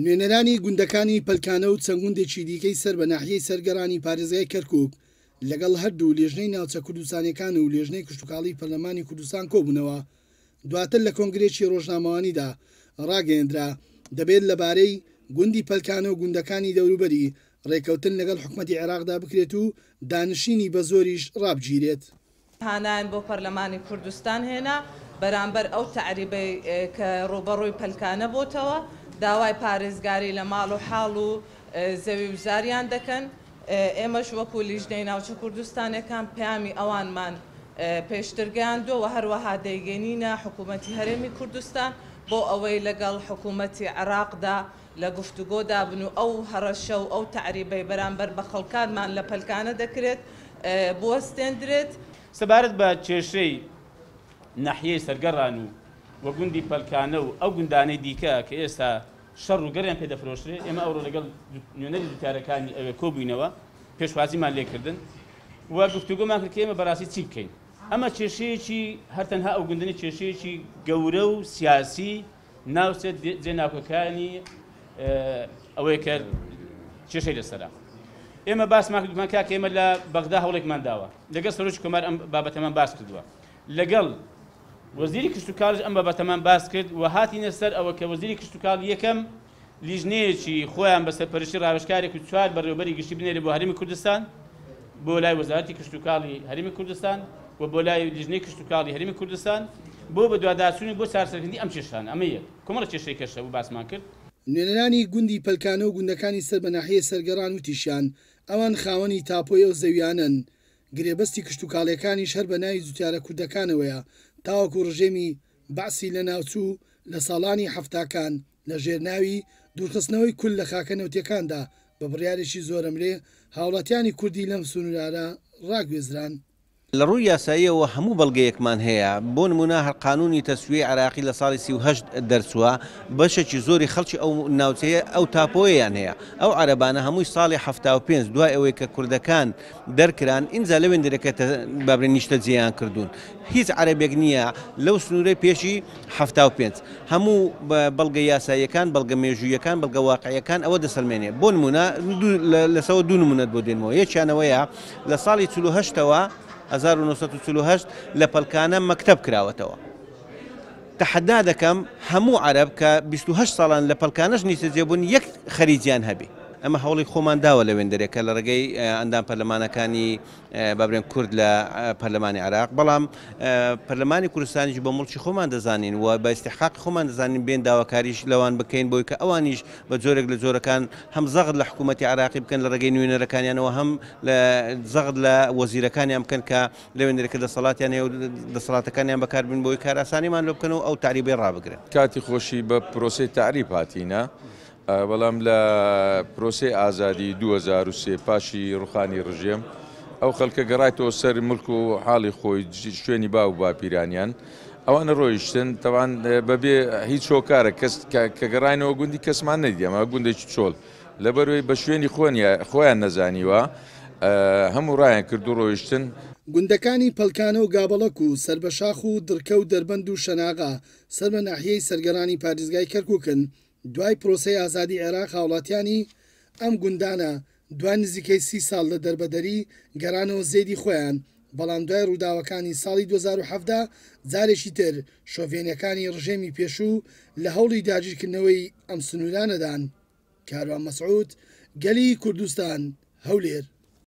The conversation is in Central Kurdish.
نوێنەرانی گوندەکانی پەلکانە و چەند گوندێکی دیکەی سەر بە ناحیەی سەرگەڕانی پارێزگای کەرکووک لەگەڵ هەردوو لێژنەی ناوچە کوردستانیەکان و لێژنەی کشتتوکاڵی پەرلەمانی کوردستان کۆبوونەوە دواتر لە کۆنگرێکی ڕۆژنامەوانیدا ڕاگەیەندرا دەبێت لەبارەی گوندی پەلکانە و گوندەکانی دەوروبەری ڕێکەوتن لەگەڵ حکوومەتی عێراقدا بکرێت و دانشینی بە زۆریش ڕابگیرێت. هانایان بۆ پەرلەمانی کوردستان هێنا بەرامبەر ئەو تعریبەی کە ڕوبەڕووی پەلکانە بۆتەوە داوای پارێزگاری لە ماڵ و حاڵ و زەوی وزاریان دەکەن. ئێمەش وەکو لیژنەی ناوچە کوردستانەکان پەیامی ئەوانمان پێشترگەیاندووە و هەروەها دەیگەنینە حکوومەتی هەرێمی کوردستان بۆ ئەوەی لەگەڵ حکوومەتی عێراقدا لە گفتوگۆدا بن و ئەو هەڕەشە و ئەو تعریبەی بەرامبەر بە خەڵکانمان لە پەلکانە دەکرێت بوەستێنرێت. سەبارەت بە کێشەی ناحیەی سەرگەڕان و گوندی پەلکانە و ئەو گوندانەی دیکە کە ئێستا شەڕ و گەڕیان پێدەفرۆشرێ ئێمە ئەوڕۆ لەگەڵ نوێنەری دوتارەکانی ئەوێ کۆبووینەوە پێشوازیمان لێکردن و گفتوگۆمان کرد کە ئێمە بەڕاستی چی بکەین. ئەمە کێشەیەکی هەرتەنها ئەو گوندنی کێشەیەکی گەورە و سیاسی ناوچە جێناوکەکانی ئەوەیە کە کێشەی لەسەرا ئێمە باسمان کردمان کاکە ئێمە لە بەغدا هەوڵێکمان داوە لەگەڵ سەرۆکی کۆمار ئەم بابەتەمان باس کردووە لەگەڵ وەزیری کشتتوکاڵش ئەم بابەتەمان باس کرد و هاتینە سەر ئەوە کە وەزیری کشتتوکاڵ یەکەم لیژنەیەکی خۆیان بە سەرپەرشتی ڕاوێژکارێک و چوار بەڕێوەبەری گشتی بنێرێ بۆ هەرێمی کوردستان بۆ لای وەزارەتی کشتتوکاڵی هەرێمی کوردستان و بۆ لای لیژنەی کشتتوکاڵی هەرێمی کوردستان بۆ بە دوواداچوونی بۆ چارەسەرکردنی ئەم کێشانە ئەمە یەک کۆمەڵە کێشەی کەشە بوو باسمان کرد. نوێنەرانی گوندی پەلکانە و گوندەکانی سەر بە ناحیەی سەرگەڕان وتیشیان ئەوان خاوەنی تاپۆی و زەویانن گرێبەستی کشتتوکاڵیەکانی شەر بە ناوی جوتیارە کوردەکانەوەیە تاوەکو ڕژێمی باسی لە ناوچوو لە ساڵانی هەفتاکان لە ژێرناوی دوورخستنەوەی کول لە خاکە نەوتیەکاندا بە بڕیارێکی زۆرەمرێ هاوڵاتیانی کوردی لەم سنوورانە ڕاگوێزران. لە ڕووی یاساییەوە هەموو بەڵگەیەکمان هەیە بۆ نمونە هەر قانونی تەسویەی عراقی لە ساڵی 38 دەرچووە بەشێکی زۆری خەڵکی ئەو ناوچەیە ئەو تاپۆیان هەیە ئەو عەرەبانە هەمووی ساڵی 75 دوای ئەوەی کە کوردەکان دەرکران ئینجا لەوێن دەرەکەتە بابرێ نیشتە جێیان کردوون هیچ عەرەبێک نییە لەو سنوورەی پێشی 75 هەموو بەڵگە یاساییەکان بەڵگە مێژوویەکان بەڵگە واقعیەکان ئەوە دەسەلمێنێ بۆ نمونە لەسەوە دوو نمونەت بۆ دێنمەوە یەکیانەوەیە لە ساڵی 48ەوە 1948 لە پەلکانە مەکتەب کراوەتەوە تەحەدا دەکەم هەموو عەرەب کە 28 ساڵان لە پەلکانەش نیشتە جێبوون یەک خەریجیان هەبێ ئەمە هەوڵی خۆمان داوە لە وێندەرێکە لە ڕێگەی ئەندام پەرلەمانەکانی بابرێن کورد لە پەرلەمانی عێراق بەڵام پەرلەمانی کوردستانیش بە مڵکی خۆمان دەزانین و بە ئیستیحقاقی خۆمان دەزانین بێن داواکاریش لەوان بکەین بۆی کە ئەوانیش بە جۆرێک لە جۆرەکان هەم زەغد لە حکوومەتی عێراقی بکەن لە ڕێگەی نوێنەرەکانیانەوە هەم زەغد لە وەزیرەکانیان بکەن کە لە وێندەرێکە دەسەڵاتیان هەیە و دەسەڵاتەکانیان بەکاربن بۆی کاراسانیمان لێ بکەن و ئەو تعریبەی ڕابگرن. کاتی خۆشی بە پرۆسەی تعریب هاتینە بەڵام لە پرۆسەی ئازادی 2003 پاشی ڕوخانی ڕژێم ئەو خەڵکە گەڕایەوە سەر ملک و حاڵی خۆی شوێنی با و باپیرانیان ئەوانە ڕۆیشتن تەوان بەبێ هیچ شۆکارە کەس کە گەڕینەوە گوندی کەسمان نەدی ئەمە گوندێکی چۆڵ لەبەرەوەی بە شوێنی خۆیان نەزانیوە هەموو ڕایان کرد و ڕۆیشتن. گوندەکانی پەلکانە و گابەڵک و سربەشاخ و درکە و دەربەند و شەناغا سەر بە ناحیەی سەرگەڕانی پارێزگای کەرکووکن دوای پرۆسەی ئازادی عێراق هاوڵاتیانی ئەم گوندانە دوای نزیکەی 30 ساڵ لە دەربەدەری گەرانەوە زێدی خۆیان بەڵام دوای ڕووداوەکانی ساڵی 2017 جارێکی تر شۆڤێنیەکانی ڕژێمی پێشوو لە هەوڵی داگیرکردنەوەی ئەم سنوورانەدان. کاروان مەسعود گەلی کوردستان هەولێر.